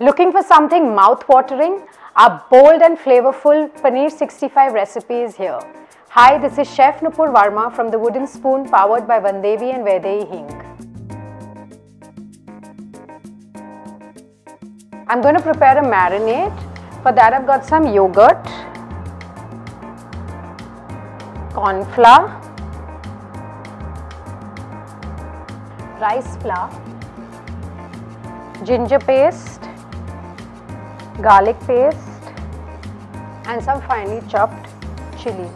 Looking for something mouth-watering? Our bold and flavorful Paneer 65 recipe is here. Hi, this is Chef Nupur Varma from the Wooden Spoon, powered by Vandevi and Vedei Hing. I'm going to prepare a marinade. For that I've got some yogurt, corn flour, rice flour, ginger paste, garlic paste and some finely chopped chilies.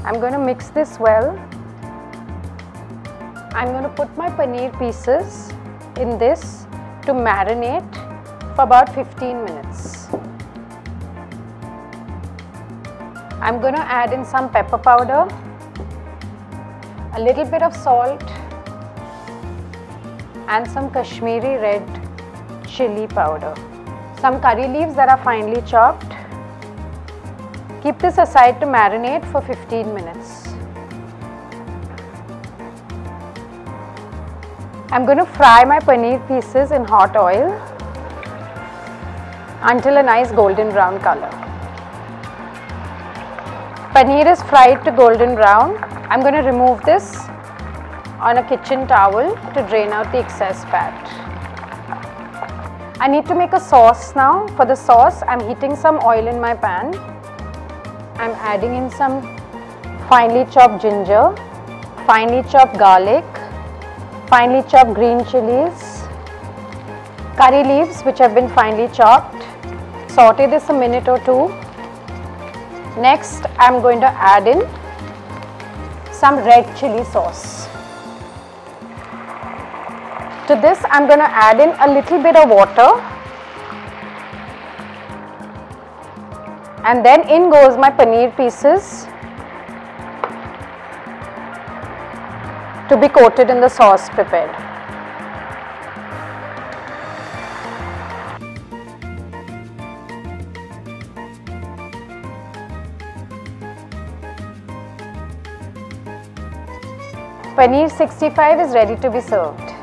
I'm going to mix this well. I'm going to put my paneer pieces in this to marinate for about 15 minutes. I'm going to add in some pepper powder, a little bit of salt and some Kashmiri red chilli powder. Some curry leaves that are finely chopped. Keep this aside to marinate for 15 minutes. I'm going to fry my paneer pieces in hot oil until a nice golden brown color. Paneer is fried to golden brown. I'm going to remove this on a kitchen towel to drain out the excess fat. I need to make a sauce now. For the sauce, I'm heating some oil in my pan. I'm adding in some finely chopped ginger, finely chopped garlic, finely chopped green chilies, curry leaves which have been finely chopped. Saute this a minute or two. Next, I'm going to add in some red chilli sauce. To this, I'm going to add in a little bit of water. And then in goes my paneer pieces to be coated in the sauce prepared. Paneer 65 is ready to be served.